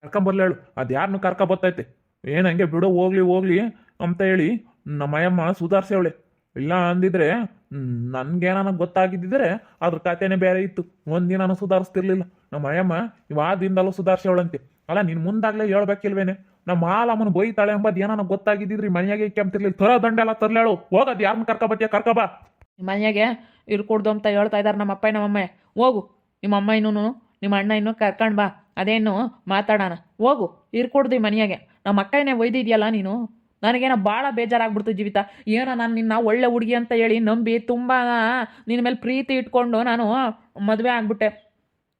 ಕರ್ಕೊಂಬರ್ಲೇಳು ಅದು ಯಾರನ್ನು ಕರ್ಕೊಬತ್ತೈತೆ ಏನು ಹಂಗೆ ಬಿಡು ಹೋಗ್ಲಿ ಹೋಗ್ಲಿ ಅಂತ ಹೇಳಿ ನಮ್ಮಯ್ಯಮ್ಮ ಸುಧಾರಿಸವಳೆ. ಇಲ್ಲ ಅಂದಿದ್ರೆ ನನ್ಗೇನ ಗೊತ್ತಾಗಿದ್ದಿದ್ರೆ ಅದ್ರ ಕಥೆನೇ ಬೇರೆ ಇತ್ತು. ಒಂದಿನ ಸುಧಾರಿಸ್ತಿರ್ಲಿಲ್ಲ ನಮ್ಮಯ್ಯಮ್ಮ. ಇವಾದಿಂದಲೂ ಸುಧಾರಿಸವಳಂತೆ. ಅಲ್ಲ ನೀನು ಮುಂದಾಗ್ಲೇ ಹೇಳ್ಬೇಕಿಲ್ವೇನೆ? ನಮ್ಮ ಮಾಲಮ್ಮನ ಬೈತಾಳೆ ಎಂಬುದು ಏನಾನ ಗೊತ್ತಾಗಿದ್ದಿದ್ರಿ ಮನೆಯಾಗೆ ಕೆಂಪ್ತಿರ್ಲಿಲ್ಲ. ತರ ದಂಡೆಲ್ಲ ತರ್ಲೇಳು. ಹೋಗದ್ ಯಾರನ್ನ ಕರ್ಕೊಬತ್ತೀಯ ಕರ್ಕೊಬಾ. ಮನೆಯಾಗೆ ಇರ್ಕೊಡ್ದು ಅಂತ ಹೇಳ್ತಾ ಇದ್ದಾರೆ ನಮ್ಮ ಅಪ್ಪ ನಮ್ಮಮ್ಮ. ಹೋಗು, ನಿಮ್ಮ ಅಮ್ಮ ಇನ್ನೂ ನಿಮ್ಮ ಅಣ್ಣ ಇನ್ನೂ ಕರ್ಕೊಂಡು ಬಾ, ಅದೇನು ಮಾತಾಡೋಣ. ಹೋಗು, ಇರ್ಕೊಡ್ದು ಈ ಮನೆಯಾಗೆ. ನಮ್ಮ ಅಕ್ಕನೇ ಒಯ್ದಿದ್ಯಲ್ಲ ನೀನು. ನನಗೇನೋ ಭಾಳ ಬೇಜಾರಾಗ್ಬಿಡ್ತು ಜೀವಿತ. ಏನೋ ನಾನು ನಿನ್ನ ಒಳ್ಳೆ ಹುಡುಗಿ ಅಂತ ಹೇಳಿ ನಂಬಿ ತುಂಬ ನಿನ್ನ ಮೇಲೆ ಪ್ರೀತಿ ಇಟ್ಕೊಂಡು ನಾನು ಮದುವೆ ಆಗ್ಬಿಟ್ಟೆ.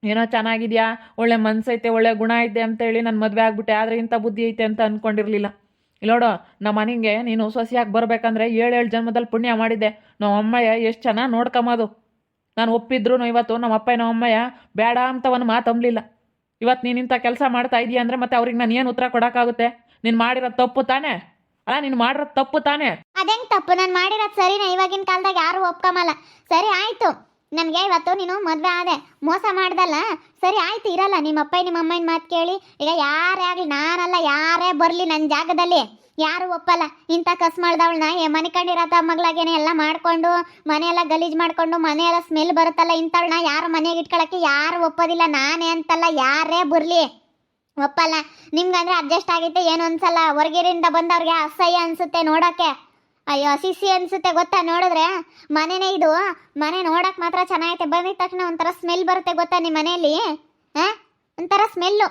ಏನೋ ಚೆನ್ನಾಗಿದ್ಯಾ, ಒಳ್ಳೆ ಮನ್ಸೈತೆ, ಒಳ್ಳೆ ಗುಣ ಐತೆ ಅಂತೇಳಿ ನಾನು ಮದುವೆ ಆಗ್ಬಿಟ್ಟೆ. ಆದರೆ ಇಂಥ ಬುದ್ಧಿ ಐತೆ ಅಂತ ಅಂದ್ಕೊಂಡಿರಲಿಲ್ಲ. ಇಲ್ಲೋಡು, ನಮ್ಮ ಮನೆಗೆ ನೀನು ಸೊಸೆಯಾಗಿ ಬರಬೇಕಂದ್ರೆ 7 ಜನ್ಮದಲ್ಲಿ ಪುಣ್ಯ ಮಾಡಿದ್ದೆ. ನಮ್ಮ ಅಮ್ಮಯ್ಯ ಎಷ್ಟು ಚೆನ್ನಾಗಿ ನೋಡ್ಕೊಂಬೋದು. ನಾನು ಒಪ್ಪಿದ್ರು ಇವತ್ತು ನಮ್ಮ ಅಪ್ಪ ನಮ್ಮ ಅಮ್ಮಯ್ಯ ಬೇಡ ಅಂತ ಒಂದು ಮಾತು ಅಂಬಲಿಲ್ಲ. ಇವತ್ತು ನೀನು ಇಂಥ ಕೆಲಸ ಮಾಡ್ತಾ ಇದೀಯ ಅಂದರೆ ಮತ್ತೆ ಅವ್ರಿಗೆ ನಾನು ಏನು ಉತ್ತರ ಕೊಡೋಕ್ಕಾಗುತ್ತೆ? ನೀನು ಮಾಡಿರೋದು ತಪ್ಪು ತಾನೇ? ಅಲ್ಲ, ನೀನು ಮಾಡಿರೋದು ತಪ್ಪು ತಾನೇ? ಅದೇಂಗೆ ತಪ್ಪು? ನಾನು ಮಾಡಿರೋದು ಸರಿನಾ? ಇವಾಗಿನ ಕಾಲದಾಗ ಯಾರು ಒಪ್ಕೊಂಬಲ್ಲ. ಸರಿ ಆಯಿತು, ನನಗೆ ಇವತ್ತು ನೀನು ಮದುವೆ ಆದೆ, ಮೋಸ ಮಾಡ್ದಲ್ಲ, ಸರಿ ಆಯ್ತು, ಇರಲ್ಲ. ನಿಮ್ಮ ಅಪ್ಪ ನಿಮ್ಮ ಅಮ್ಮನ ಮಾತು ಕೇಳಿ ಈಗ ಯಾರೇ ಆಗಲಿ, ನಾನಲ್ಲ ಯಾರೇ ಬರಲಿ ನನ್ನ ಜಾಗದಲ್ಲಿ ಯಾರು ಒಪ್ಪಲ್ಲ. ಇಂಥ ಕಸ್ ಮಾಡ್ದವಳನ್ನ ಮನೆ ಕಂಡಿರತ್ತ ಮಗಳಾಗೇನೆ ಎಲ್ಲ ಮಾಡಿಕೊಂಡು ಮನೆಯೆಲ್ಲ ಗಲೀಜು ಮಾಡಿಕೊಂಡು ಮನೆಯೆಲ್ಲ ಸ್ಮೆಲ್ ಬರುತ್ತಲ್ಲ, ಇಂಥವಳನ್ನ ಯಾರು ಮನೆಗೆ ಇಟ್ಕೊಳ್ಳೋಕ್ಕೆ ಯಾರು ಒಪ್ಪೋದಿಲ್ಲ. ನಾನೇ ಅಂತಲ್ಲ, ಯಾರೇ ಬರಲಿ ಒಪ್ಪಲ್ಲ. ನಿಮ್ಗಂದ್ರೆ ಅಡ್ಜಸ್ಟ್ ಆಗೈತೆ ಏನು ಅನ್ಸಲ್ಲ. ಹೊರಗಿರಿಂದ ಬಂದವ್ರಿಗೆ ಅಸಹ್ಯ ಅನ್ಸುತ್ತೆ ನೋಡೋಕ್ಕೆ. ಅಯ್ಯೋ ಸಿಸಿ ಅನ್ಸುತ್ತೆ ಗೊತ್ತಾ ನೋಡಿದ್ರೆ. ಮನೆನೇ ಇದು, ಮನೆ ನೋಡಕ್ ಮಾತ್ರ ಚೆನ್ನಾಗೈತೆ, ಬಂದಿದ ತಕ್ಷಣ ಒಂಥರ ಸ್ಮೆಲ್ ಬರುತ್ತೆ ಗೊತ್ತಾ ನಿಮ್ಮ ಮನೆಯಲ್ಲಿ. ಒಂಥರ ಸ್ಮೆಲ್ಲು.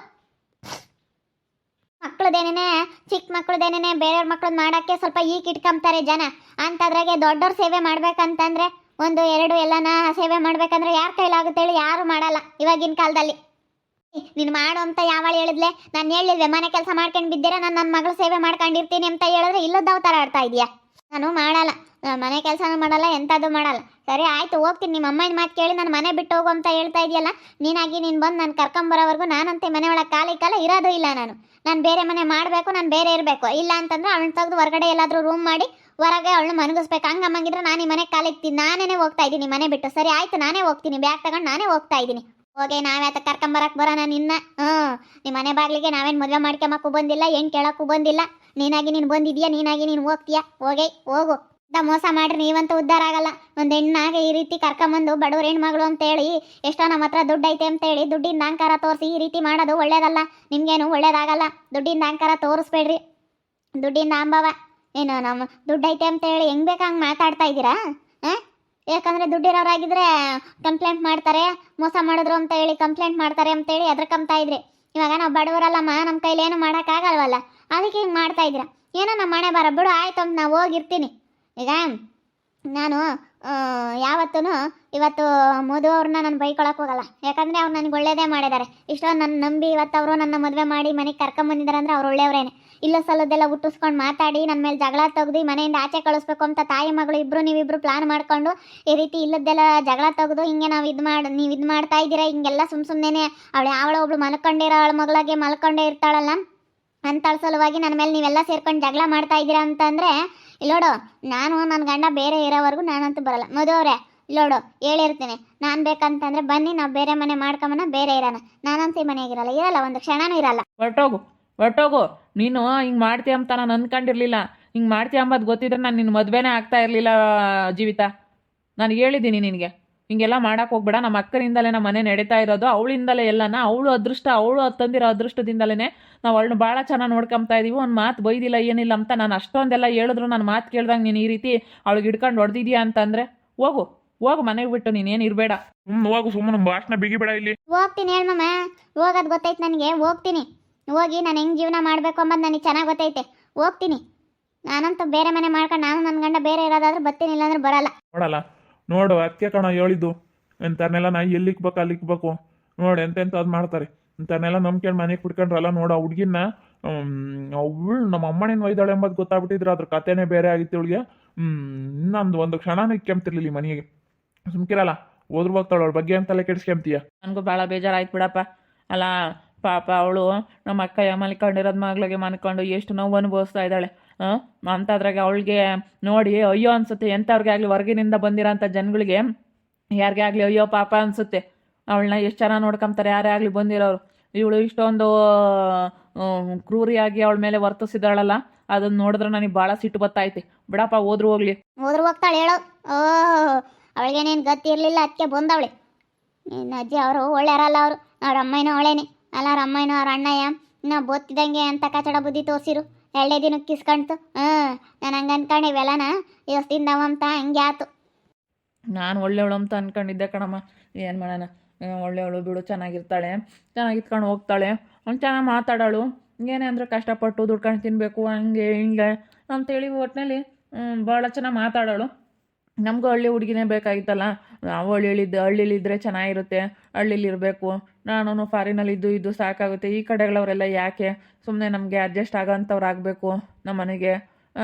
ಮಕ್ಕಳದೇನೇ, ಚಿಕ್ಕ ಮಕ್ಕಳದೇನೇ ಬೇರೆಯವ್ರ ಮಕ್ಳದ್ದು ಮಾಡೋಕ್ಕೆ ಸ್ವಲ್ಪ ಇಟ್ಕೊಂತಾರೆ ಜನ. ಅಂಥದ್ರಾಗೆ ದೊಡ್ಡವ್ರ ಸೇವೆ ಮಾಡ್ಬೇಕಂತಂದ್ರೆ 1 2 ಎಲ್ಲನ ಸೇವೆ ಮಾಡ್ಬೇಕಂದ್ರೆ ಯಾರ ಕೈಲಾಗುತ್ತೆ ಹೇಳಿ? ಯಾರು ಮಾಡಲ್ಲ ಇವಾಗಿನ ಕಾಲದಲ್ಲಿ. ನೀನು ಮಾಡು ಅಂತ ಯಾವಳು ಹೇಳಿದ್ಲೆ? ನಾನು ಹೇಳಿದ್ದೆ ಮನೆ ಕೆಲಸ ಮಾಡ್ಕೊಂಡು ಬಿದ್ದೀರಾ, ನಾನು ನನ್ನ ಮಗಳ ಸೇವೆ ಮಾಡ್ಕೊಂಡಿರ್ತೀನಿ ಅಂತ ಹೇಳಿದ್ರೆ ಇಲ್ಲದವ್ ಥರ ಆಡ್ತಾ ಇದೆಯಾ? ನಾನು ಮಾಡಲ್ಲ, ಮನೆ ಕೆಲಸನೂ ಮಾಡಲ್ಲ, ಎಂಥದ್ದು ಮಾಡಲ್ಲ. ಸರಿ ಆಯಿತು, ಹೋಗ್ತೀನಿ. ನಿಮ್ಮ ಅಮ್ಮನ ಮಾತು ಕೇಳಿ ನಾನು ಮನೆ ಬಿಟ್ಟು ಹೋಗು ಅಂತ ಹೇಳ್ತಾ ಇದೆಯಲ್ಲ. ನೀನಾಗಿ ನೀನು ಬಂದು ನಾನು ಕರ್ಕೊಂಬರೋವರೆಗೂ ನಾನಂತೆ ಮನೆ ಒಳಗೆ ಕಾಲ ಇರೋದು ಇಲ್ಲ. ನಾನು ಬೇರೆ ಮನೆ ಮಾಡಬೇಕು, ನಾನು ಬೇರೆ ಇರಬೇಕು. ಇಲ್ಲ ಅಂತಂದ್ರೆ ಅವಳನ್ನ ತೆಗೆದು ಹೊರಗಡೆ ಎಲ್ಲಾದರೂ ರೂಮ್ ಮಾಡಿ ಹೊರಗೆ ಅವಳನ್ನ ಮನಗಿಸ್ಬೇಕು. ಹಂಗಮ್ಮಂಗಿದ್ರೆ ನಾನು ಈ ಮನೆ ಕಾಲಿಕ್ತೀನಿ, ನಾನೇ ಹೋಗ್ತಾ ಇದ್ದೀನಿ ಮನೆ ಬಿಟ್ಟು. ಸರಿ ಆಯಿತು, ನಾನೇ ಹೋಗ್ತೀನಿ, ಬ್ಯಾಗ್ ತಗೊಂಡು ನಾನೇ ಹೋಗ್ತಾ ಇದ್ದೀನಿ. ಹೋಗಿ ನಾವ್ಯಾತ ಕರ್ಕೊಂಬರಕ್ಕೆ ಬರೋಣ ನಿನ್ನ? ನಿಮ್ಮ ಮನೆ ಬಾಗಿಲಿಗೆ ನಾವೇನು ಮದುವೆ ಮಾಡ್ಕೊಂಬಕ್ಕೂ ಬಂದಿಲ್ಲ, ಏನು ಕೇಳೋಕ್ಕೂ ಬಂದಿಲ್ಲ. ನೀನಾಗಿ ನೀನು ಬಂದಿದ್ಯಾ, ನೀನಾಗಿ ನೀನು ಹೋಗ್ತೀಯಾ? ಹೋಗು. ಮೋಸ ಮಾಡ್ರಿ ನೀವಂತೂ ಉದ್ಧಾರ ಆಗಲ್ಲ. ಒಂದು ಹೆಣ್ಣಾಗೆ ಈ ರೀತಿ ಕರ್ಕೊಂಬಂದು ಬಡವ್ರ ಹೆಣ್ಮಗಳು ಅಂತೇಳಿ, ಎಷ್ಟೋ ನಮ್ಮ ಹತ್ರ ದುಡ್ಡು ಐತೆ ಅಂತೇಳಿ ದುಡ್ಡಿನ ಅಹಂಕಾರ ತೋರಿಸಿ ಈ ರೀತಿ ಮಾಡೋದು ಒಳ್ಳೇದಲ್ಲ. ನಿಮ್ಗೇನು ಒಳ್ಳೇದಾಗಲ್ಲ. ದುಡ್ಡಿನ ಅಹಂಕಾರ ತೋರಿಸ್ಬೇಡ್ರಿ. ದುಡ್ಡಿನ ಅಂಬವ ಏನು ನಮ್ಮ ದುಡ್ಡು ಐತೆ ಅಂತೇಳಿ ಹೆಂಗೆ ಬೇಕಂಗೆ ಮಾತಾಡ್ತಾ ಇದ್ದೀರಾ? ಯಾಕಂದರೆ ದುಡ್ಡಿರೋರಾಗಿದ್ದರೆ ಕಂಪ್ಲೇಂಟ್ ಮಾಡ್ತಾರೆ, ಮೋಸ ಮಾಡಿದ್ರು ಅಂತ ಹೇಳಿ ಕಂಪ್ಲೇಂಟ್ ಮಾಡ್ತಾರೆ ಅಂತೇಳಿ ಎದ್ರಕಂತಾ ಇದ್ರಿ. ಇವಾಗ ನಾವು ಬಡವರಲ್ಲಮ್ಮ, ನಮ್ಮ ಕೈಲೇನು ಮಾಡೋಕ್ಕಾಗಲ್ವಲ್ಲ, ಅದಕ್ಕೆ ಹಿಂಗೆ ಮಾಡ್ತಾ ಇದ್ದೀರಾ. ಏನೋ ನಮ್ಮ ಮನೆ ಬರ ಬಿಡು, ಆಯ್ತು ಅಂತ ನಾವು ಹೋಗಿರ್ತೀನಿ. ಈಗ ನಾನು ಯಾವತ್ತೂ ಇವತ್ತು ಮಧು ಅವ್ರನ್ನ ನಾನು ಬೈಕೊಳಕ್ಕೆ ಹೋಗಲ್ಲ. ಯಾಕಂದರೆ ಅವ್ರು ನನಗೆ ಒಳ್ಳೇದೇ ಮಾಡಿದ್ದಾರೆ. ಇಷ್ಟೊಂದು ನನ್ನ ನಂಬಿ ಇವತ್ತು ಅವರು ನನ್ನ ಮದುವೆ ಮಾಡಿ ಮನೆಗೆ ಕರ್ಕೊಂಬಂದಿದ್ದಾರೆ ಅಂದರೆ ಅವ್ರು ಒಳ್ಳೆಯವರೇನೆ. ಇಲ್ಲ ಸಲ್ಲದೆಲ್ಲ ಹುಟ್ಟಿಸ್ಕೊಂಡು ಮಾತಾಡಿ ನನ್ನ ಮೇಲೆ ಜಗಳ ತೆಗ್ದು ಮನೆಯಿಂದ ಆಚೆ ಕಳಿಸ್ಬೇಕು ಅಂತ ತಾಯಿ ಮಗಳು ನೀವಿಬ್ಬರು ಪ್ಲಾನ್ ಮಾಡ್ಕೊಂಡು ಈ ರೀತಿ ಇಲ್ಲದ್ದೆಲ್ಲ ಜಗಳ ತೆಗೆದು ಹಿಂಗೆ ನೀವು ಇದು ಮಾಡ್ತಾ ಇದ್ದೀರಾ. ಹಿಂಗೆಲ್ಲ ಸುಮ್ಮನೆ ಅವಳ ಒಬ್ಳು ಮಲ್ಕೊಂಡಿರೋ ಅವಳ ಮಗಳಿಗೆ ಮಲ್ಕೊಂಡೇ ಇರ್ತಾಳಲ್ಲ ಅಂತಾಳ ಸಲುವಾಗಿ ನನ್ನ ಮೇಲೆ ನೀವೆಲ್ಲ ಸೇರ್ಕೊಂಡು ಜಗಳ ಮಾಡ್ತಾ ಇದ್ದೀರಾ ಅಂತಂದರೆ, ಇಲ್ಲೋಡು, ನಾನು ನನ್ನ ಗಂಡ ಬೇರೆ ಇರೋವರೆಗೂ ನಾನಂತೂ ಬರಲ್ಲ. ಮದುವವ್ರೆ ಇಲ್ಲೋಡು, ಹೇಳಿರ್ತೀನಿ, ನಾನು ಬೇಕಂತಂದರೆ ಬನ್ನಿ, ನಾವು ಬೇರೆ ಮನೆ ಮಾಡ್ಕೊಂಬನ, ಬೇರೆ ಇರೋಣ. ನಾನಂತೂ ಈ ಮನೆಯಾಗಿರಲ್ಲ, ಒಂದು ಕ್ಷಣನೂ ಇರಲ್ಲ. ಹೊರಟೋಗು. ನೀನು ಹಿಂಗೆ ಮಾಡ್ತೀಯ ಅಂತ ನಾನು ಅಂದ್ಕೊಂಡಿರಲಿಲ್ಲ. ಹಿಂಗೆ ಮಾಡ್ತೀಯ ಅಂಬದು ಗೊತ್ತಿದ್ರೆ ನಾನು ನಿನ್ನ ಮದುವೆನೇ ಆಗ್ತಾ ಇರಲಿಲ್ಲ ಜೀವಿತ. ನಾನು ಹೇಳಿದ್ದೀನಿ ನಿನಗೆ ಹಿಂಗೆಲ್ಲ ಮಾಡೋಕೆ ಹೋಗ್ಬೇಡ. ನಮ್ಮ ಅಕ್ಕನಿಂದಲೇ ನಮ್ಮ ಮನೆ ನಡೀತಾ ಇರೋದು, ಅವಳಿಂದಲೇ ಎಲ್ಲನ. ಅವಳು ತಂದಿರೋ ಅದೃಷ್ಟದಿಂದಲೇ ನಾವು ಅವಳನ್ನ ಭಾಳ ಚೆನ್ನಾಗಿ ನೋಡ್ಕೊತಾ ಇದೀವಿ. ಒಂದು ಮಾತು ಬೈದಿಲ್ಲ ಏನಿಲ್ಲ ಅಂತ ನಾನು ಅಷ್ಟೊಂದೆಲ್ಲ ಹೇಳಿದ್ರು ನನ್ನ ಮಾತು ಕೇಳ್ದಂಗೆ ನೀನು ಈ ರೀತಿ ಅವಳಿಗೆ ಹಿಡ್ಕೊಂಡು ಹೊಡೆದಿದ್ಯಾ ಅಂತಂದರೆ ಹೋಗು ಮನೆಗೆ ಬಿಟ್ಟು ನೀನೇನು ಇರಬೇಡ. ಹೋಗು, ಸುಮ್ಮನೆ ಭಾಷಣ ಬಿಗಿಬೇಡ ಇಲ್ಲಿ. ಹೋಗ್ತೀನಿ ಹೇಳ್ಮಮ್ಮ, ಹೋಗೋದು ಗೊತ್ತೈತೆ ನನಗೆ. ಹೋಗ್ತೀನಿ, ಹೋಗಿ ನಾನು ಹೆಂಗೆ ಜೀವನ ಮಾಡಬೇಕು ಅಂಬದು ನನಗೆ ಚೆನ್ನಾಗಿ ಗೊತ್ತೈತೆ. ಹೋಗ್ತೀನಿ ನಾನಂತೂ. ಬೇರೆ ಮನೆ ಮಾಡ್ಕೊಂಡು ನಾನು ನನ್ನ ಗಂಡ ಬೇರೆ ಇರೋದಾದ್ರೆ ಬರ್ತೀನಿ, ಇಲ್ಲಾಂದ್ರೆ ಬರಲ್ಲ. ನೋಡು ಅದಕ್ಕೆ ಕಣ ಹೇಳಿದ್ದು, ಇಂಥವ್ರನ್ನೆಲ್ಲ ನಾ ಎಲ್ಲಿಕ್ಬೇಕು ಅಲ್ಲಿಕ್ಬೇಕು ನೋಡಿ ಎಂತೆಂತ ಅದು ಮಾಡ್ತಾರೆ. ಇಂಥವ್ರನ್ನೆಲ್ಲ ನಂಬ್ಕೊಂಡು ಮನೆಗೆ ಕುಡ್ಕೊಂಡ್ರಲ್ಲ ನೋಡು. ಆ ಹುಡುಗಿನ ಅವಳು ನಮ್ಮ ಅಮ್ಮನೇನು ಒಯ್ದಾಳೆ ಎಂಬುದು ಗೊತ್ತಾಗ್ಬಿಟ್ಟಿದ್ರೆ ಅದ್ರ ಕಥೆನೇ ಬೇರೆ ಆಗಿತ್ತು ಇವಳಿಗೆ. ಇನ್ನೊಂದು ಒಂದು ಕ್ಷಣನೂ ಕೆಮ್ತಿರ್ಲಿಲ್ಲ ಈ ಮನೆಗೆ. ಸುಮ್ಕಿರಲ್ಲ, ಹೋದ್ರು ಹೋಗ್ತಾಳೆ. ಅವಳ ಬಗ್ಗೆ ಅಂತಲೇ ಕೆಡಿಸ್ಕೊಂತೀಯ. ನನಗೂ ಭಾಳ ಬೇಜಾರಾಯ್ತು ಬಿಡಪ್ಪ. ಅಲ್ಲ ಪಾಪ ಅವಳು ನಮ್ಮ ಅಕ್ಕ ಮಲ್ಕೊಂಡಿರೋದು ಮಗಳಿಗೆ ಮನ್ಕೊಂಡು ಎಷ್ಟು ನೋವು ಅನುಭವಿಸ್ತಾ ಇದ್ದಾಳೆ. ಅಂಥದ್ರಾಗೆ ಅವಳಿಗೆ ನೋಡಿ ಅಯ್ಯೋ ಅನಿಸುತ್ತೆ. ಎಂಥವ್ರಿಗೆ ಆಗಲಿ, ಹೊರಗಿನಿಂದ ಬಂದಿರೋಂಥ ಜನಗಳಿಗೆ ಯಾರಿಗೆ ಆಗಲಿ ಅಯ್ಯೋ ಪಾಪ ಅನಿಸುತ್ತೆ. ಅವಳನ್ನ ಎಷ್ಟು ಚೆನ್ನಾಗಿ ನೋಡ್ಕೊಂತಾರೆ ಯಾರೇ ಆಗಲಿ ಬಂದಿರೋರು. ಇವಳು ಇಷ್ಟೊಂದು ಕ್ರೂರಿಯಾಗಿ ಅವಳ ಮೇಲೆ ವರ್ತಿಸಿದಾಳಲ್ಲ, ಅದನ್ನ ನೋಡಿದ್ರೆ ನನಗೆ ಭಾಳ ಸಿಟ್ಟು ಬತ್ತೈತೆ. ಬಿಡಪ್ಪ, ಹೋದ್ರು ಹೋಗ್ಲಿ. ಹೋದ್ರು ಹೋಗ್ತಾಳೆ ಹೇಳು. ಓ, ಅವಳಿಗೇನೇನು ಗತಿ ಇರಲಿಲ್ಲ, ಅದಕ್ಕೆ ಬಂದವಳೆ. ನಿನ್ನ ಅಜ್ಜಿ ಅವರು ಒಳ್ಳೆಯರಲ್ಲ ಅವರು. ಅವ್ರ ಅಮ್ಮನೂ ಅವಳೇನೆ ಅಲ್ಲ, ಅವ್ರ ಅಮ್ಮನೂ ಅವ್ರ ಅಣ್ಣಯ್ಯ ನಾ ಬೋತ್ತಿದಂಗೆ ಅಂತ ಕಚಡ ಬುದ್ಧಿ ತೋರಿಸಿರು. 2 ದಿನಕ್ಕೆ ಕಿಸ್ಕಣ್ತು. ನಾನು ಹಂಗೆ ಅನ್ಕೊಂಡು ಇವೆಲ್ಲನ ಇವತ್ತಿಂದವ ಅಂತ ಹಂಗೆ ಆತು. ನಾನು ಒಳ್ಳೆಯವಳು ಅಂತ ಅನ್ಕೊಂಡಿದ್ದೆ ಕಣಮ್ಮ. ಏನು ಮಾಡೋಣ, ಒಳ್ಳೆಯವಳು ಬಿಡು, ಚೆನ್ನಾಗಿರ್ತಾಳೆ, ಚೆನ್ನಾಗಿ ಇತ್ಕೊಂಡು ಹೋಗ್ತಾಳೆ, ಅವ್ನು ಚೆನ್ನಾಗಿ ಮಾತಾಡೋಳು. ಏನೇ ಅಂದರೆ ಕಷ್ಟಪಟ್ಟು ದುಡ್ಕೊಂಡು ತಿನ್ನಬೇಕು ಹಂಗೆ ಹಿಂಗೆ ಅಂತೇಳಿ ಒಟ್ಟಿನಲ್ಲಿ ಭಾಳ ಚೆನ್ನಾಗಿ ಮಾತಾಡೋಳು. ನಮಗೂ ಹಳ್ಳಿ ಹುಡುಗಿನೇ ಬೇಕಾಗಿತ್ತಲ್ಲ, ನಾವು ಹಳ್ಳಿಲಿದ್ದರೆ ಚೆನ್ನಾಗಿರುತ್ತೆ, ಹಳ್ಳಿಲಿರಬೇಕು. ನಾನು ಫಾರಿನಲ್ಲಿದ್ದು ಸಾಕಾಗುತ್ತೆ. ಈ ಕಡೆಗಳವರೆಲ್ಲ ಯಾಕೆ ಸುಮ್ಮನೆ ನಮಗೆ ಅಡ್ಜಸ್ಟ್ ಆಗೋಂಥವ್ರು ಆಗಬೇಕು ನಮ್ಮ ಮನೆಗೆ,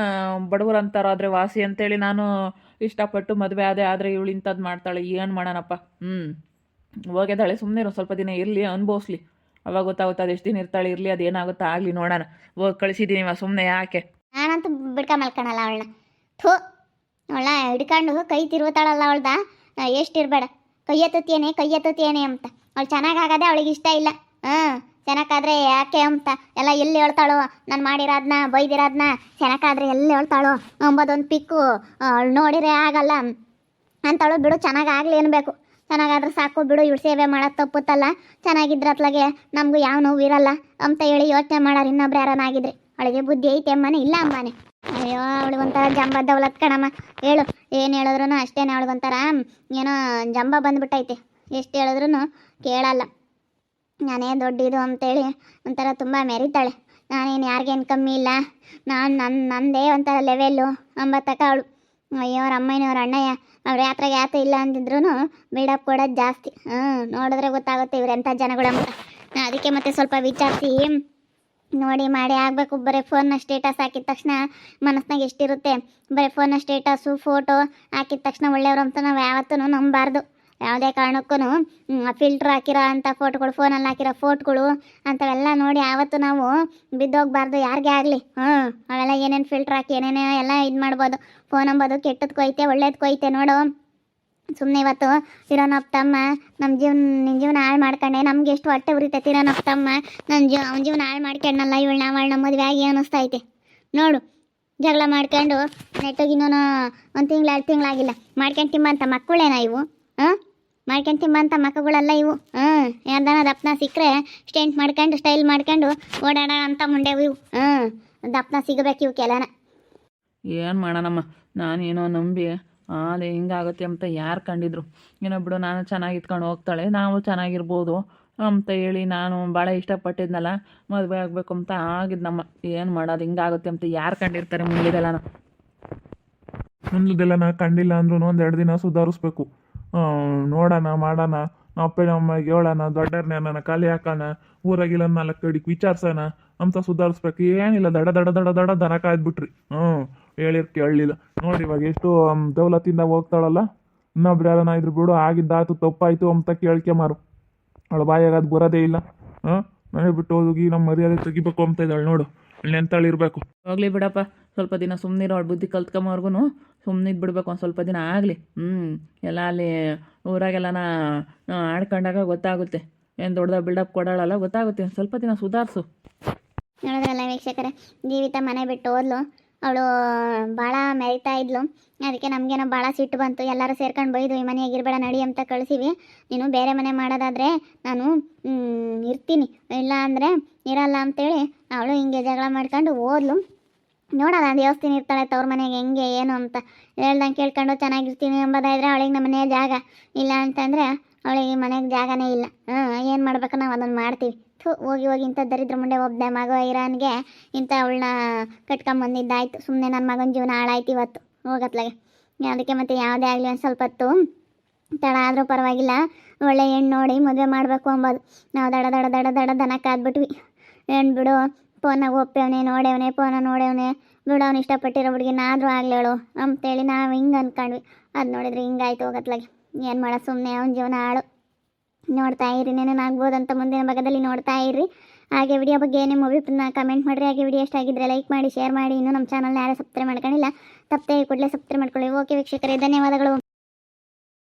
ಬಡವರು ಅಂತಾರಾದರೆ ವಾಸಿ ಅಂತೇಳಿ ನಾನು ಇಷ್ಟಪಟ್ಟು ಮದುವೆ ಆದರೆ ಇವಳು ಇಂಥದ್ದು ಮಾಡ್ತಾಳೆ. ಏನು ಮಾಡೋಣಪ್ಪ. ಹೋಗಿದ್ದಾಳೆ, ಸುಮ್ಮನೆ ಸ್ವಲ್ಪ ದಿನ ಇರಲಿ, ಅನುಭವಿಸ್ಲಿ, ಅವಾಗ ಗೊತ್ತಾಗುತ್ತೆ ಅದು ಎಷ್ಟು ದಿನ ಇರ್ತಾಳೆ, ಇರಲಿ, ಅದೇನಾಗುತ್ತಾ ಆಗಲಿ, ನೋಡೋಣ. ಹೋಗಿ ಕಳಿಸಿದ್ದೀನಿ ಸುಮ್ಮನೆ ಯಾಕೆ. ನಾನಂತೂ ಬಿಡ್ಕೊಂಬಲ್ಕಣಲ್ಲ ಅವಳನ್ನ. ಥೂ, ಅವಳ ಹಿಡ್ಕೊಂಡು ಕೈ ತಿರುಗುತ್ತಾಳಲ್ಲ ಅವಳ್ದ, ಎಷ್ಟಿರಬೇಡ. ಕೈ ಎತ್ತುತ್ತೇನೆ ಅಂತ. ಅವಳು ಚೆನ್ನಾಗಾಗದೆ ಅವಳಿಗೆ ಇಷ್ಟ ಇಲ್ಲ. ಚೆನ್ನಾಗಾದ್ರೆ ಯಾಕೆ ಅಂತ ಎಲ್ಲ ಎಲ್ಲಿ ಹೇಳ್ತಾಳೋ, ನಾನು ಮಾಡಿರೋದನ್ನ ಬೈದಿರೋದನ್ನ ಚೆನ್ನಾಗಾದ್ರೆ ಎಲ್ಲಿ ಹೇಳ್ತಾಳೋ ಅಂಬೋದೊಂದು ಪಿಕ್ಕು ಅವಳು ನೋಡಿದ್ರೆ ಆಗಲ್ಲ ಅಂತವಳು. ಬಿಡು, ಚೆನ್ನಾಗಾಗಲಿ ಅನ್ಬೇಕು. ಚೆನ್ನಾಗಾದ್ರೆ ಸಾಕು ಬಿಡು, ಇವಳು ಸೇವೆ ಮಾಡೋದು ತಪ್ಪುತ್ತಲ್ಲ. ಚೆನ್ನಾಗಿದ್ರತ್ಲಾಗೆ ನಮಗೂ ಯಾವ ನೋವು ಇರಲ್ಲ ಅಂತ ಹೇಳಿ ಯೋಚನೆ ಮಾಡೋರು ಇನ್ನೊಬ್ರು ಯಾರನ್ನಾಗಿದ್ರಿ. ಅವಳಿಗೆ ಬುದ್ಧಿ ಐತೆ ಅಮ್ಮನೆ ಇಲ್ಲ ಅಮ್ಮನೆ. ಅಯ್ಯೋ, ಅವಳಿಗೊಂಥರ ಜಂಬ ದೌಲತ್ ಕಣಮ್ಮ. ಹೇಳು, ಏನು ಹೇಳಿದ್ರು ಅಷ್ಟೇನೆ. ಅವಳಿಗೊಂಥರ ಏನೋ ಜಂಬ ಬಂದ್ಬಿಟ್ಟೈತೆ. ಎಷ್ಟು ಹೇಳಿದ್ರು ಕೇಳಲ್ಲ. ನಾನೇ ದೊಡ್ಡದು ಅಂತೇಳಿ ಒಂಥರ ತುಂಬ ಮೆರಿತಾಳೆ. ನಾನೇನು ಯಾರಿಗೇನು ಕಮ್ಮಿ ಇಲ್ಲ, ನಂದೇ ಒಂಥರ ಲೆವೆಲ್ಲು ಅಂಬತ್ತಕ ಅವಳು. ಅಯ್ಯೋ, ಅವ್ರ ಅಮ್ಮನೂ ಅವ್ರ ಅಣ್ಣಯ್ಯ ಅವ್ರ ಯಾತ್ರೆ ಇಲ್ಲ ಅಂದಿದ್ರು ಬಿಲ್ಡಪ್ ಕೊಡೋದು ಜಾಸ್ತಿ. ನೋಡಿದ್ರೆ ಗೊತ್ತಾಗುತ್ತೆ ಇವ್ರೆಂಥ ಜನಗಳು ಅಂತ. ಅದಕ್ಕೆ ಮತ್ತೆ ಸ್ವಲ್ಪ ವಿಚಾರಿಸಿ ನೋಡಿ ಮಾಡಿ ಆಗಬೇಕು. ಬರೀ ಫೋನ್ನ ಸ್ಟೇಟಸ್ ಹಾಕಿದ ತಕ್ಷಣ ಮನಸ್ಸಿನಾಗ ಎಷ್ಟಿರುತ್ತೆ. ಬರೀ ಫೋನ್ನ ಸ್ಟೇಟಸ್ಸು ಫೋಟೋ ಹಾಕಿದ ತಕ್ಷಣ ಒಳ್ಳೆಯವರು ಅಂತ ನಾವು ಯಾವತ್ತೂ ನಂಬಾರ್ದು. ಯಾವುದೇ ಕಾರಣಕ್ಕೂ ಫಿಲ್ಟ್ರ್ ಹಾಕಿರೋ ಅಂಥ ಫೋಟೋಗಳು, ಫೋನಲ್ಲಿ ಹಾಕಿರೋ ಫೋಟೋಗಳು ಅಂಥವೆಲ್ಲ ನೋಡಿ ಯಾವತ್ತೂ ನಾವು ಬಿದ್ದೋಗ್ಬಾರ್ದು ಯಾರಿಗೇ ಆಗಲಿ. ಅವೆಲ್ಲ ಏನೇನು ಫಿಲ್ಟ್ರ್ ಹಾಕಿ ಏನೇನೋ ಎಲ್ಲ ಇದು ಮಾಡ್ಬೋದು. ಫೋನ್ ಅಂಬೋದು ಕೆಟ್ಟದ್ದು ಕೊಯ್ತೆ ಒಳ್ಳೇದು ಕೊಯ್ತೆ ನೋಡು. ಸುಮ್ಮನೆ ಇವತ್ತು ತಿರೋನಪ್ಪ ತಮ್ಮ ನಿನ್ನ ಜೀವನ ಹಾಳು ಮಾಡ್ಕೊಂಡೆ, ನಮ್ಗೆ ಎಷ್ಟು ಹೊಟ್ಟೆ ಉರಿತೈತೆ. ತಿರೋನಪ್ಪ ತಮ್ಮ ಅವ್ನ ಜೀವನ ಹಾಳು ಮಾಡ್ಕೊಂಡಲ್ಲ, ಇವಳು ಅವಳ ಮದುವೆ ಆಗಿ ಅನ್ನಿಸ್ತೈತೆ ನೋಡು. ಜಗಳ ಮಾಡ್ಕೊಂಡು ನೆಟ್ಟೋಗಿ ಇನ್ನೂ 1 ತಿಂಗಳು 2 ತಿಂಗಳಾಗಿಲ್ಲ ಮಾಡ್ಕೊಂಡು ತಿಂಬಂಥ ಮಕ್ಕಳೇನ ಇವು? ಮಾಡ್ಕೊಂಡು ತಿಂಬಂಥ ಮಕ್ಕಳೆಲ್ಲ ಇವು. ಯಾರ್ದಾನ ದಪ್ಪನ ಸಿಕ್ಕರೆ ಸ್ಟೆಂಟ್ ಮಾಡ್ಕೊಂಡು ಸ್ಟೈಲ್ ಮಾಡ್ಕೊಂಡು ಓಡಾಡೋ ಅಂತ ಮುಂಡೆವು ಇವು. ದಪ್ಪನ ಸಿಗಬೇಕು ಇವು ಕೆಲನ. ಏನು ಮಾಡೋಣಮ್ಮ, ನಾನೇನೋ ನಂಬಿ ಅದೇ ಹಿಂಗಾಗುತ್ತೆ ಅಂತ ಯಾರು ಕಂಡಿದ್ರು. ಏನೋ ಬಿಡು, ನಾನು ಚೆನ್ನಾಗಿ ಇತ್ಕೊಂಡು ಹೋಗ್ತಾಳೆ, ನಾವು ಚೆನ್ನಾಗಿರ್ಬೋದು ಅಂತ ಹೇಳಿ ನಾನು ಭಾಳ ಇಷ್ಟಪಟ್ಟಿದ್ನಲ್ಲ, ಮದುವೆ ಆಗಬೇಕು ಅಂತ ಆಗಿದ್ನಮ್ಮ. ಏನು ಮಾಡೋದು, ಹಿಂಗಾಗುತ್ತೆ ಅಂತ ಯಾರು ಕಂಡಿರ್ತಾರೆ ಮುಂದಿದೆಲ್ಲ. ಮುಂದೆಲ್ಲ ಕಂಡಿಲ್ಲ ಅಂದ್ರೂ 1-2 ದಿನ ಸುಧಾರಿಸ್ಬೇಕು. ನೋಡೋಣ, ಮಾಡೋಣ. ನಾವು ಅಪ್ಪ ಅಮ್ಮಗೆ ಹೇಳೋಣ, ದೊಡ್ಡರ್ನೇ ನನ್ನ ಖಾಲಿ ಹಾಕೋಣ, ಊರಾಗಿಲ್ಲ 4 ಕಡೆಗೆ ವಿಚಾರಿಸೋಣ ಅಂತ ಸುಧಾರಿಸ್ಬೇಕು. ಏನಿಲ್ಲ, ದಡ ದನ ಕಾಯ್ದುಬಿಟ್ರಿ. ಹೇಳಿರ್ ಕೇಳಲಿಲ್ಲ ನೋಡಿ. ಇವಾಗ ಎಷ್ಟು ದೌಲತ್ತಿಂದ ಹೋಗ್ತಾಳಲ್ಲ. ಇನ್ನೊಬ್ರು ಯಾರನ್ನ ಇದ್ರು ಬಿಡು, ಆಗಿದ್ದಾಯ್ತು ತಪ್ಪಾಯ್ತು ಅಂತ ಕೇಳ್ಕೆಮಾರು. ಅವಳು ಬಾಯಾಗ ಅದು ಬರೋದೇ ಇಲ್ಲ. ಮನೆ ಬಿಟ್ಟು ಹೋಗಿ ನಮ್ಮ ಮರ್ಯಾದೆ ತೆಗಿಬೇಕು ಅಂತ ಇದ್ದಾಳೆ ನೋಡು. ನೆಂತಳಿರ್ಬೇಕು. ಹೋಗ್ಲಿ ಬಿಡಪ್ಪ, ಸ್ವಲ್ಪ ದಿನ ಸುಮ್ಮನಿರೋ. ಅವಳು ಬುದ್ಧಿ ಕಲ್ತ್ಕೊಂಬರ್ಗು ಸುಮ್ಮನಿದ್ದು ಬಿಡ್ಬೇಕು ಒಂದು ಸ್ವಲ್ಪ ದಿನ ಆಗಲಿ. ಎಲ್ಲ ಅಲ್ಲಿ ಊರಾಗೆಲ್ಲನ ಆಡ್ಕೊಂಡಾಗ ಗೊತ್ತಾಗುತ್ತೆ. ಏನು ದೊಡ್ಡದಾಗ ಬಿಲ್ಡಪ್ ಕೊಡೋಳಲ್ಲ, ಗೊತ್ತಾಗುತ್ತೆ. ಒಂದು ಸ್ವಲ್ಪ ದಿನ ಸುಧಾರಿಸು. ನೋಡಿದ್ರಲ್ಲ ವೀಕ್ಷಕರೇ, ಜೀವಿತ ಮನೆ ಬಿಟ್ಟು ಹೋದ್ಲು. ಅವಳು ಭಾಳ ಮೆರಿತಾ ಇದ್ಲು. ಅದಕ್ಕೆ ನಮಗೇನೋ ಭಾಳ ಸಿಟ್ಟು ಬಂತು. ಎಲ್ಲರೂ ಸೇರ್ಕೊಂಡು ಬೈದು ಈ ಮನೆಯಾಗ ಇರಬೇಡ ನಡಿ ಅಂತ ಕಳಿಸಿವಿ. ನೀನು ಬೇರೆ ಮನೆ ಮಾಡೋದಾದರೆ ನಾನು ಇರ್ತೀನಿ, ಇಲ್ಲ ಅಂದರೆ ಇರಲ್ಲ ಅಂತೇಳಿ ಅವಳು ಹಿಂಗೆ ಜಗಳ ಮಾಡ್ಕೊಂಡು ಹೋದ್ಲು. ನೋಡೋಣ, ದೇವಸ್ಥಾನ ಇರ್ತಾಳೆ ತವ್ರ ಮನೆಗೆ ಹೆಂಗೆ ಏನು ಅಂತ ಹೇಳ್ದಂಗೆ ಕೇಳ್ಕೊಂಡು ಚೆನ್ನಾಗಿರ್ತೀನಿ ಎಂಬುದಾದ್ರೆ ಅವಳಿಗೆ ನಮ್ಮ ಮನೆಯ ಜಾಗ ಇಲ್ಲ ಅಂತಂದರೆ ಅವಳಿಗೆ ಮನೆಗೆ ಜಾಗನೇ ಇಲ್ಲ. ಏನು ಮಾಡ್ಬೇಕು, ನಾವು ಅದನ್ನು ಮಾಡ್ತೀವಿ. ಹೋಗಿ ಇಂಥ ದರಿದ್ರ ಮುಂಡೆ ಒಬ್ಬನೇ ಮಗ ಇರೋನ್ಗೆ ಇಂಥ ಅವಳನ್ನ ಕಟ್ಕೊಂಬಂದಿದ್ದಾಯ್ತು. ಸುಮ್ಮನೆ ನನ್ನ ಮಗನ ಜೀವನ ಹಾಳಾಯ್ತು ಇವತ್ತು ಹೋಗತ್ಲಾಗೆ. ಅದಕ್ಕೆ ಮತ್ತೆ ಯಾವುದೇ ಆಗಲಿ ಒಂದು ಸ್ವಲ್ಪ ಹೊತ್ತು ತಡ ಆದರೂ ಪರವಾಗಿಲ್ಲ, ಒಳ್ಳೆ ಹೆಣ್ಣು ನೋಡಿ ಮದುವೆ ಮಾಡಬೇಕು ಅಂಬೋದು. ನಾವು ದಡ ದನ ಕಾದ್ಬಿಟ್ವಿ. ಹೆಣ್ಣು ಬಿಡು, ಫೋನಾಗ ಒಪ್ಪವನೆ ನೋಡ್ಯವನೆ, ಫೋನ ನೋಡ್ಯವನೆ ಬಿಡು, ಅವ್ನು ಇಷ್ಟಪಟ್ಟಿರೋ ಹುಡುಗಿನಾದರೂ ಆಗ್ಲೇಳು ಅಂತೇಳಿ ನಾವು ಹಿಂಗೆ ಅಂದ್ಕೊಂಡ್ವಿ. ಅದು ನೋಡಿದ್ರೆ ಹಿಂಗಾಯ್ತು ಹೋಗತ್ಲಾಗೆ. ಏನು ಮಾಡೋದು, ಸುಮ್ಮನೆ ಅವ್ನ ಜೀವನ ಹಾಳು. ನೋಡ್ತಾ ಇರಿ, ನೆನೇನಾಗ್ಬೋದು ಅಂತ ಮುಂದಿನ ಭಾಗದಲ್ಲಿ ನೋಡ್ತಾ ಇರ್ರಿ. ಹಾಗೆ ವಿಡಿಯೋ ಬಗ್ಗೆ ನಿಮ್ಮ ಅಭಿಪ್ರಾಯ ಕಮೆಂಟ್ ಮಾಡಿರಿ. ಹಾಗೆ ವಿಡಿಯೋ ಇಷ್ಟ ಆಗಿದ್ದರೆ ಲೈಕ್ ಮಾಡಿ, ಶೇರ್ ಮಾಡಿ. ಇನ್ನೂ ನಮ್ಮ ಚಾನಲ್ನ ಯಾರೇ ಸಬ್ಸ್ಕ್ರೈಬ್ ಮಾಡ್ಕೊಂಡಿಲ್ಲ, ತಪ್ಪದೆ ಕೂಡಲೇ ಸಬ್ಸ್ಕ್ರೈಬ್ ಮಾಡ್ಕೊಳ್ಳಿ. ಓಕೆ ವೀಕ್ಷಕರೇ, ಧನ್ಯವಾದಗಳು.